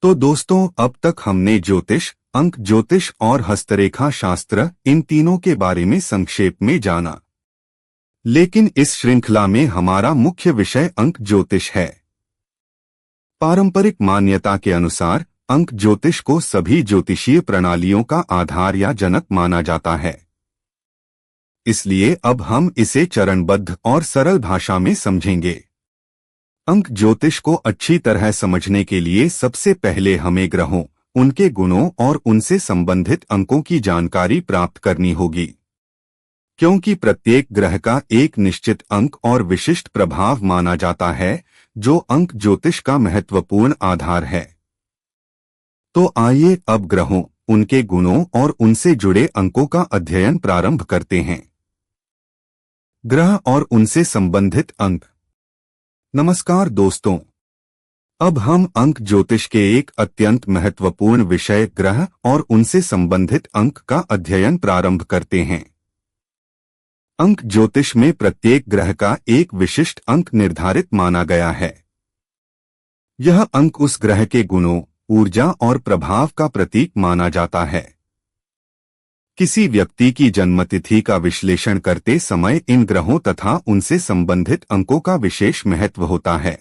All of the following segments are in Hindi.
तो दोस्तों, अब तक हमने ज्योतिष, अंक ज्योतिष और हस्तरेखा शास्त्र इन तीनों के बारे में संक्षेप में जाना। लेकिन इस श्रृंखला में हमारा मुख्य विषय अंक ज्योतिष है। पारंपरिक मान्यता के अनुसार अंक ज्योतिष को सभी ज्योतिषीय प्रणालियों का आधार या जनक माना जाता है। इसलिए अब हम इसे चरणबद्ध और सरल भाषा में समझेंगे। अंक ज्योतिष को अच्छी तरह समझने के लिए सबसे पहले हमें ग्रहों, उनके गुणों और उनसे संबंधित अंकों की जानकारी प्राप्त करनी होगी, क्योंकि प्रत्येक ग्रह का एक निश्चित अंक और विशिष्ट प्रभाव माना जाता है, जो अंक ज्योतिष का महत्वपूर्ण आधार है। तो आइए अब ग्रहों, उनके गुणों और उनसे जुड़े अंकों का अध्ययन प्रारंभ करते हैं। ग्रह और उनसे संबंधित अंक। नमस्कार दोस्तों, अब हम अंक ज्योतिष के एक अत्यंत महत्वपूर्ण विषय ग्रह और उनसे संबंधित अंक का अध्ययन प्रारंभ करते हैं। अंक ज्योतिष में प्रत्येक ग्रह का एक विशिष्ट अंक निर्धारित माना गया है। यह अंक उस ग्रह के गुणों, ऊर्जा और प्रभाव का प्रतीक माना जाता है। किसी व्यक्ति की जन्मतिथि का विश्लेषण करते समय इन ग्रहों तथा उनसे संबंधित अंकों का विशेष महत्व होता है।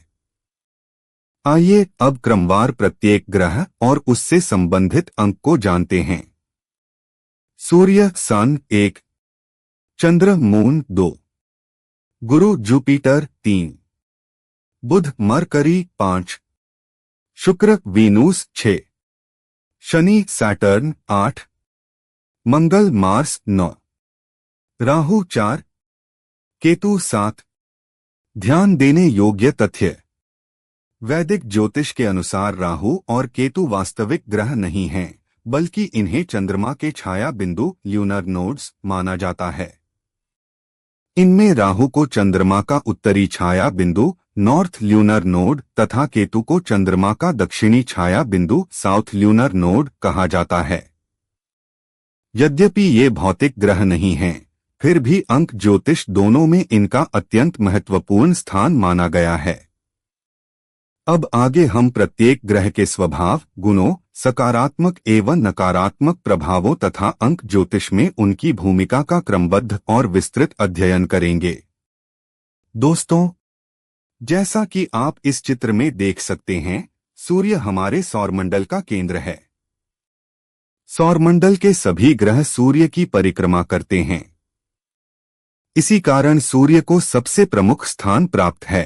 आइए अब क्रमवार प्रत्येक ग्रह और उससे संबंधित अंक को जानते हैं। सूर्य सन 1, चंद्र मून 2, गुरु जुपिटर 3, बुध मरकरी 5, शुक्र वीनूस 6, शनि सैटर्न 8, मंगल मार्स 9, राहु 4, केतु 7। ध्यान देने योग्य तथ्य। वैदिक ज्योतिष के अनुसार राहु और केतु वास्तविक ग्रह नहीं हैं, बल्कि इन्हें चंद्रमा के छाया बिंदु ल्यूनर नोड्स माना जाता है। इनमें राहु को चंद्रमा का उत्तरी छाया बिंदु नॉर्थ ल्यूनर नोड तथा केतु को चंद्रमा का दक्षिणी छाया बिंदु साउथ ल्यूनर नोड कहा जाता है। यद्यपि ये भौतिक ग्रह नहीं हैं, फिर भी अंक ज्योतिष दोनों में इनका अत्यंत महत्वपूर्ण स्थान माना गया है। अब आगे हम प्रत्येक ग्रह के स्वभाव, गुणों, सकारात्मक एवं नकारात्मक प्रभावों तथा अंक ज्योतिष में उनकी भूमिका का क्रमबद्ध और विस्तृत अध्ययन करेंगे। दोस्तों, जैसा कि आप इस चित्र में देख सकते हैं, सूर्य हमारे सौरमंडल का केंद्र है। सौरमंडल के सभी ग्रह सूर्य की परिक्रमा करते हैं। इसी कारण सूर्य को सबसे प्रमुख स्थान प्राप्त है।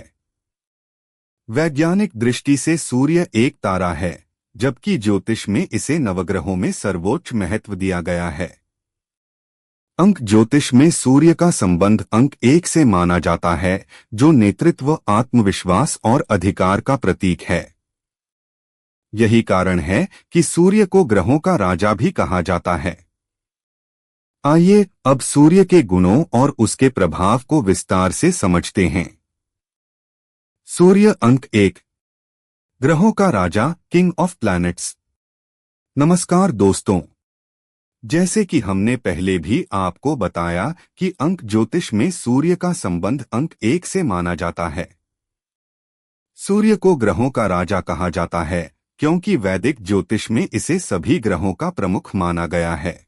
वैज्ञानिक दृष्टि से सूर्य एक तारा है, जबकि ज्योतिष में इसे नवग्रहों में सर्वोच्च महत्व दिया गया है। अंक ज्योतिष में सूर्य का संबंध अंक 1 से माना जाता है, जो नेतृत्व, आत्मविश्वास और अधिकार का प्रतीक है। यही कारण है कि सूर्य को ग्रहों का राजा भी कहा जाता है। आइए अब सूर्य के गुणों और उसके प्रभाव को विस्तार से समझते हैं। सूर्य अंक 1, ग्रहों का राजा, किंग ऑफ प्लैनेट्स। नमस्कार दोस्तों, जैसे कि हमने पहले भी आपको बताया कि अंक ज्योतिष में सूर्य का संबंध अंक 1 से माना जाता है। सूर्य को ग्रहों का राजा कहा जाता है, क्योंकि वैदिक ज्योतिष में इसे सभी ग्रहों का प्रमुख माना गया है।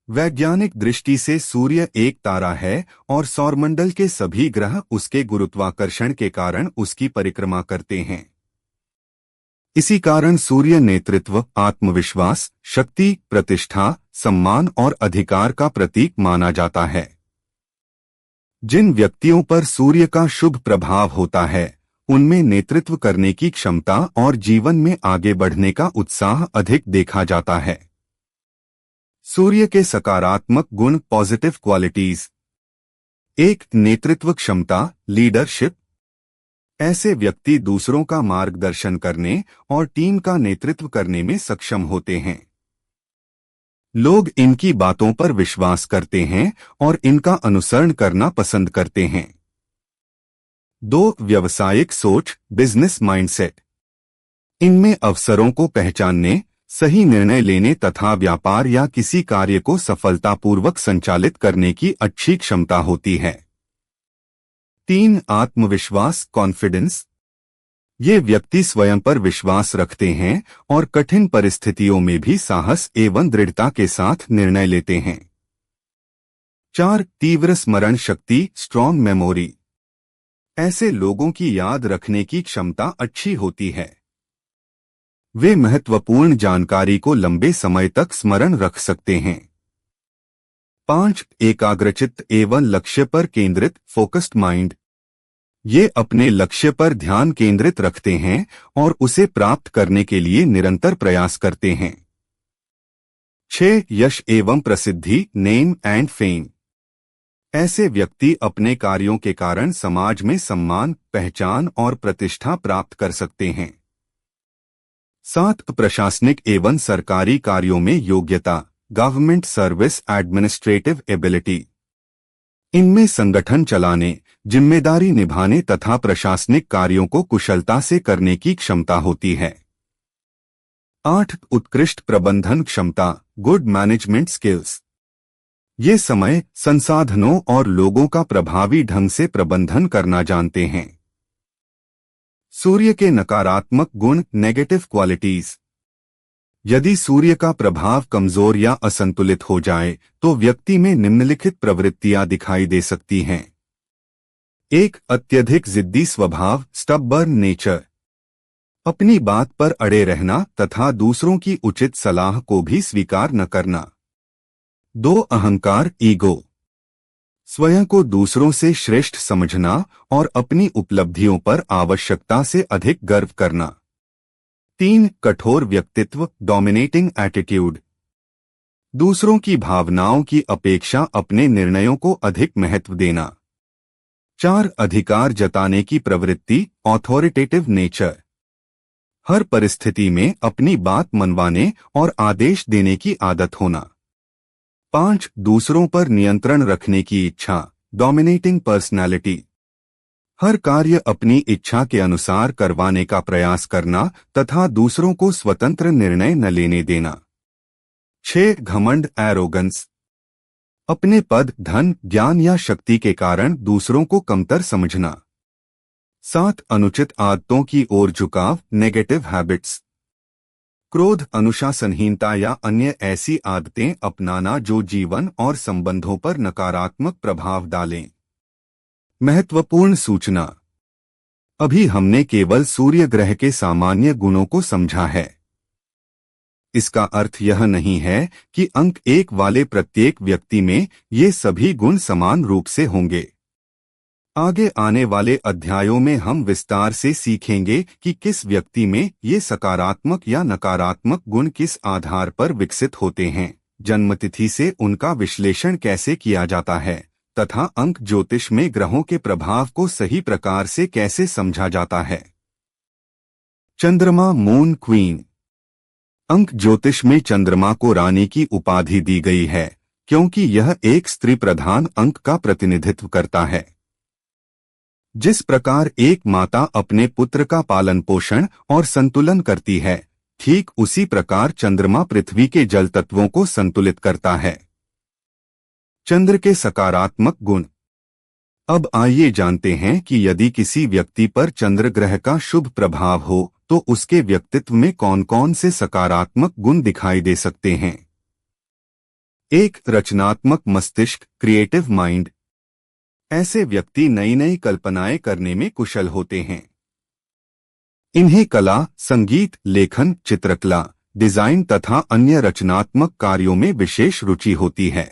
वैज्ञानिक दृष्टि से सूर्य एक तारा है और सौरमंडल के सभी ग्रह उसके गुरुत्वाकर्षण के कारण उसकी परिक्रमा करते हैं। इसी कारण सूर्य नेतृत्व, आत्मविश्वास, शक्ति, प्रतिष्ठा, सम्मान और अधिकार का प्रतीक माना जाता है। जिन व्यक्तियों पर सूर्य का शुभ प्रभाव होता है, उनमें नेतृत्व करने की क्षमता और जीवन में आगे बढ़ने का उत्साह अधिक देखा जाता है। सूर्य के सकारात्मक गुण, पॉजिटिव क्वालिटीज। 1. नेतृत्व क्षमता, लीडरशिप। ऐसे व्यक्ति दूसरों का मार्गदर्शन करने और टीम का नेतृत्व करने में सक्षम होते हैं। लोग इनकी बातों पर विश्वास करते हैं और इनका अनुसरण करना पसंद करते हैं। 2. व्यावसायिक सोच, बिजनेस माइंडसेट। इनमें अवसरों को पहचानने, सही निर्णय लेने तथा व्यापार या किसी कार्य को सफलतापूर्वक संचालित करने की अच्छी क्षमता होती है। 3. आत्मविश्वास, कॉन्फिडेंस। ये व्यक्ति स्वयं पर विश्वास रखते हैं और कठिन परिस्थितियों में भी साहस एवं दृढ़ता के साथ निर्णय लेते हैं। 4. तीव्र स्मरण शक्ति, स्ट्रॉन्ग मेमोरी। ऐसे लोगों की याद रखने की क्षमता अच्छी होती है। वे महत्वपूर्ण जानकारी को लंबे समय तक स्मरण रख सकते हैं। 5. एकाग्रचित्त एवं लक्ष्य पर केंद्रित, फोकस्ड माइंड। ये अपने लक्ष्य पर ध्यान केंद्रित रखते हैं और उसे प्राप्त करने के लिए निरंतर प्रयास करते हैं। 6. यश एवं प्रसिद्धि, नेम एंड फेम। ऐसे व्यक्ति अपने कार्यों के कारण समाज में सम्मान, पहचान और प्रतिष्ठा प्राप्त कर सकते हैं। 7. प्रशासनिक एवं सरकारी कार्यों में योग्यता, गवर्नमेंट सर्विस, एडमिनिस्ट्रेटिव एबिलिटी। इनमें संगठन चलाने, जिम्मेदारी निभाने तथा प्रशासनिक कार्यों को कुशलता से करने की क्षमता होती है। 8. उत्कृष्ट प्रबंधन क्षमता, गुड मैनेजमेंट स्किल्स। ये समय, संसाधनों और लोगों का प्रभावी ढंग से प्रबंधन करना जानते हैं। सूर्य के नकारात्मक गुण, नेगेटिव क्वालिटीज। यदि सूर्य का प्रभाव कमजोर या असंतुलित हो जाए तो व्यक्ति में निम्नलिखित प्रवृत्तियां दिखाई दे सकती हैं। 1. अत्यधिक जिद्दी स्वभाव, स्टबर्न नेचर। अपनी बात पर अड़े रहना तथा दूसरों की उचित सलाह को भी स्वीकार न करना। 2. अहंकार, ईगो। स्वयं को दूसरों से श्रेष्ठ समझना और अपनी उपलब्धियों पर आवश्यकता से अधिक गर्व करना। 3. कठोर व्यक्तित्व, डोमिनेटिंग एटीट्यूड। दूसरों की भावनाओं की अपेक्षा अपने निर्णयों को अधिक महत्व देना। 4. अधिकार जताने की प्रवृत्ति, ऑथोरिटेटिव नेचर। हर परिस्थिति में अपनी बात मनवाने और आदेश देने की आदत होना। 5. दूसरों पर नियंत्रण रखने की इच्छा, डोमिनेटिंग पर्सनैलिटी। हर कार्य अपनी इच्छा के अनुसार करवाने का प्रयास करना तथा दूसरों को स्वतंत्र निर्णय न लेने देना। 6. घमंड, एरोगेंस। अपने पद, धन, ज्ञान या शक्ति के कारण दूसरों को कमतर समझना। 7. अनुचित आदतों की ओर झुकाव, नेगेटिव हैबिट्स। क्रोध, अनुशासनहीनता या अन्य ऐसी आदतें अपनाना जो जीवन और संबंधों पर नकारात्मक प्रभाव डालें। महत्वपूर्ण सूचना। अभी हमने केवल सूर्य ग्रह के सामान्य गुणों को समझा है। इसका अर्थ यह नहीं है कि अंक 1 वाले प्रत्येक व्यक्ति में ये सभी गुण समान रूप से होंगे। आगे आने वाले अध्यायों में हम विस्तार से सीखेंगे कि किस व्यक्ति में ये सकारात्मक या नकारात्मक गुण किस आधार पर विकसित होते हैं, जन्मतिथि से उनका विश्लेषण कैसे किया जाता है तथा अंक ज्योतिष में ग्रहों के प्रभाव को सही प्रकार से कैसे समझा जाता है। चंद्रमा, मून क्वीन। अंक ज्योतिष में चंद्रमा को रानी की उपाधि दी गई है क्योंकि यह एक स्त्री प्रधान अंक का प्रतिनिधित्व करता है। जिस प्रकार एक माता अपने पुत्र का पालन पोषण और संतुलन करती है, ठीक उसी प्रकार चंद्रमा पृथ्वी के जल तत्वों को संतुलित करता है। चंद्र के सकारात्मक गुण। अब आइए जानते हैं कि यदि किसी व्यक्ति पर चंद्र ग्रह का शुभ प्रभाव हो तो उसके व्यक्तित्व में कौन कौन से सकारात्मक गुण दिखाई दे सकते हैं। 1. रचनात्मक मस्तिष्क, क्रिएटिव माइंड। ऐसे व्यक्ति नई नई कल्पनाएं करने में कुशल होते हैं। इन्हें कला, संगीत, लेखन, चित्रकला, डिजाइन तथा अन्य रचनात्मक कार्यों में विशेष रुचि होती है।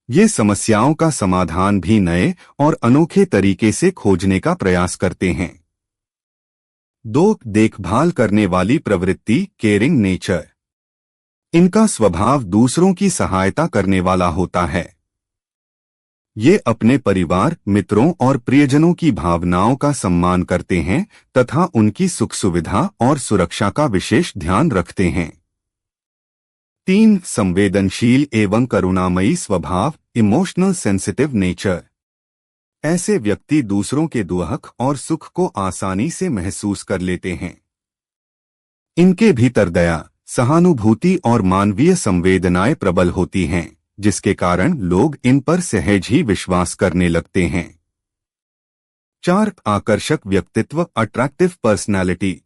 ये समस्याओं का समाधान भी नए और अनोखे तरीके से खोजने का प्रयास करते हैं। 2. देखभाल करने वाली प्रवृत्ति, केयरिंग नेचर। इनका स्वभाव दूसरों की सहायता करने वाला होता है। ये अपने परिवार, मित्रों और प्रियजनों की भावनाओं का सम्मान करते हैं तथा उनकी सुख सुविधा और सुरक्षा का विशेष ध्यान रखते हैं। 3. संवेदनशील एवं करुणामयी स्वभाव, इमोशनल सेंसिटिव नेचर। ऐसे व्यक्ति दूसरों के दुख और सुख को आसानी से महसूस कर लेते हैं। इनके भीतर दया, सहानुभूति और मानवीय संवेदनाएं प्रबल होती हैं, जिसके कारण लोग इन पर सहज ही विश्वास करने लगते हैं। 4. आकर्षक व्यक्तित्व, अट्रैक्टिव पर्सनैलिटी।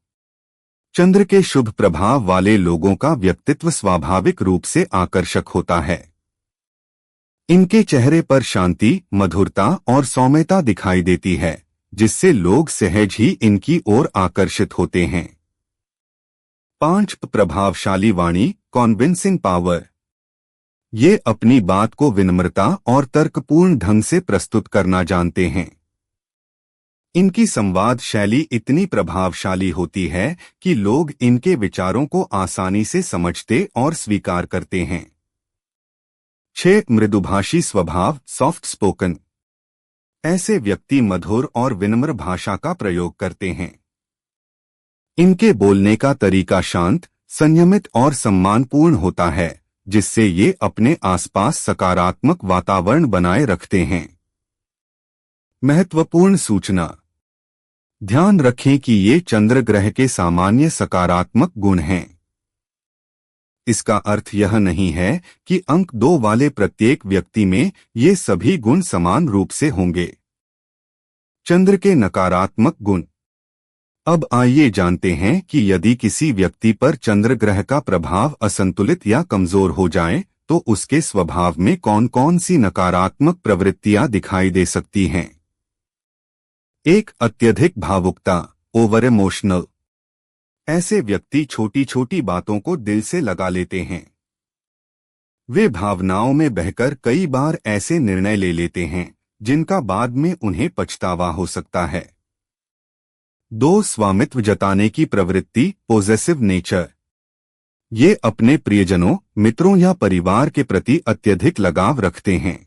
चंद्र के शुभ प्रभाव वाले लोगों का व्यक्तित्व स्वाभाविक रूप से आकर्षक होता है। इनके चेहरे पर शांति, मधुरता और सौम्यता दिखाई देती है, जिससे लोग सहज ही इनकी ओर आकर्षित होते हैं। 5. प्रभावशाली वाणी, कॉन्विंसिंग पावर। ये अपनी बात को विनम्रता और तर्कपूर्ण ढंग से प्रस्तुत करना जानते हैं। इनकी संवाद शैली इतनी प्रभावशाली होती है कि लोग इनके विचारों को आसानी से समझते और स्वीकार करते हैं। 6. मृदुभाषी स्वभाव, सॉफ्ट स्पोकन। ऐसे व्यक्ति मधुर और विनम्र भाषा का प्रयोग करते हैं। इनके बोलने का तरीका शांत, संयमित और सम्मानपूर्ण होता है, जिससे ये अपने आसपास सकारात्मक वातावरण बनाए रखते हैं। महत्वपूर्ण सूचना। ध्यान रखें कि ये चंद्र ग्रह के सामान्य सकारात्मक गुण हैं। इसका अर्थ यह नहीं है कि अंक 2 वाले प्रत्येक व्यक्ति में ये सभी गुण समान रूप से होंगे। चंद्र के नकारात्मक गुण। अब आइए जानते हैं कि यदि किसी व्यक्ति पर चंद्र ग्रह का प्रभाव असंतुलित या कमजोर हो जाए तो उसके स्वभाव में कौन कौन सी नकारात्मक प्रवृत्तियां दिखाई दे सकती हैं। 1. अत्यधिक भावुकता, ओवर इमोशनल। ऐसे व्यक्ति छोटी छोटी बातों को दिल से लगा लेते हैं। वे भावनाओं में बहकर कई बार ऐसे निर्णय ले लेते हैं जिनका बाद में उन्हें पछतावा हो सकता है। 2. स्वामित्व जताने की प्रवृत्ति, पोजेसिव नेचर। ये अपने प्रियजनों, मित्रों या परिवार के प्रति अत्यधिक लगाव रखते हैं।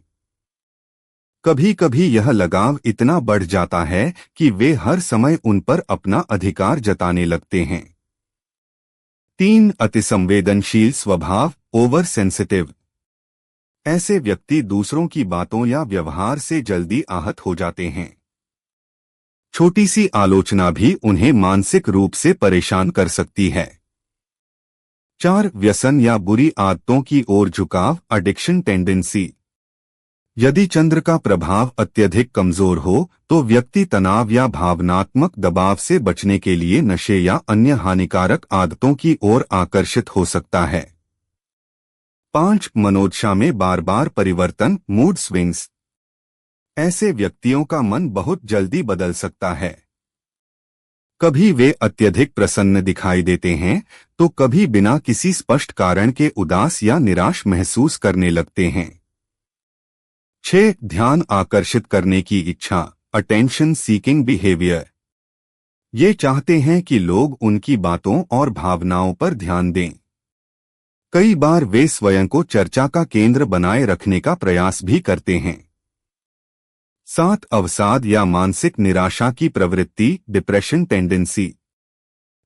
कभी कभी यह लगाव इतना बढ़ जाता है कि वे हर समय उन पर अपना अधिकार जताने लगते हैं। 3. अतिसंवेदनशील स्वभाव, ओवर सेंसिटिव। ऐसे व्यक्ति दूसरों की बातों या व्यवहार से जल्दी आहत हो जाते हैं। छोटी सी आलोचना भी उन्हें मानसिक रूप से परेशान कर सकती है। 4. व्यसन या बुरी आदतों की ओर झुकाव, एडिक्शन टेंडेंसी। यदि चंद्र का प्रभाव अत्यधिक कमजोर हो तो व्यक्ति तनाव या भावनात्मक दबाव से बचने के लिए नशे या अन्य हानिकारक आदतों की ओर आकर्षित हो सकता है। 5. मनोदशा में बार बार परिवर्तन, मूड स्विंग्स। ऐसे व्यक्तियों का मन बहुत जल्दी बदल सकता है। कभी वे अत्यधिक प्रसन्न दिखाई देते हैं तो कभी बिना किसी स्पष्ट कारण के उदास या निराश महसूस करने लगते हैं। 6. ध्यान आकर्षित करने की इच्छा, अटेंशन सीकिंग बिहेवियर। ये चाहते हैं कि लोग उनकी बातों और भावनाओं पर ध्यान दें। कई बार वे स्वयं को चर्चा का केंद्र बनाए रखने का प्रयास भी करते हैं। 7. अवसाद या मानसिक निराशा की प्रवृत्ति, डिप्रेशन टेंडेंसी।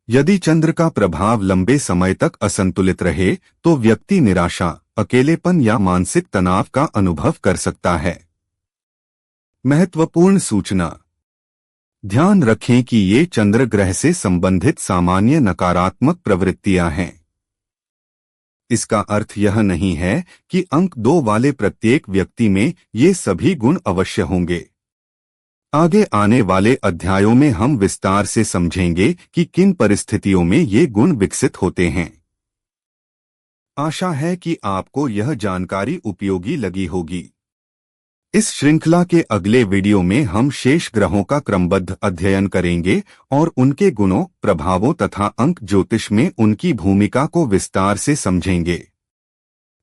यदि चंद्र का प्रभाव लंबे समय तक असंतुलित रहे तो व्यक्ति निराशा, अकेलेपन या मानसिक तनाव का अनुभव कर सकता है। महत्वपूर्ण सूचना। ध्यान रखें कि ये चंद्र ग्रह से संबंधित सामान्य नकारात्मक प्रवृत्तियां हैं। इसका अर्थ यह नहीं है कि अंक 2 वाले प्रत्येक व्यक्ति में ये सभी गुण अवश्य होंगे। आगे आने वाले अध्यायों में हम विस्तार से समझेंगे कि किन परिस्थितियों में ये गुण विकसित होते हैं। आशा है कि आपको यह जानकारी उपयोगी लगी होगी। इस श्रृंखला के अगले वीडियो में हम शेष ग्रहों का क्रमबद्ध अध्ययन करेंगे और उनके गुणों, प्रभावों तथा अंक ज्योतिष में उनकी भूमिका को विस्तार से समझेंगे।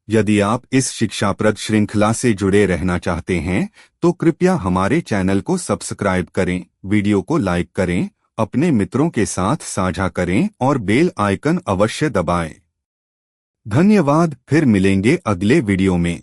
यदि आप इस शिक्षाप्रद श्रृंखला से जुड़े रहना चाहते हैं तो कृपया हमारे चैनल को सब्सक्राइब करें, वीडियो को लाइक करें, अपने मित्रों के साथ साझा करें और बेल आइकन अवश्य दबाएं। धन्यवाद। फिर मिलेंगे अगले वीडियो में।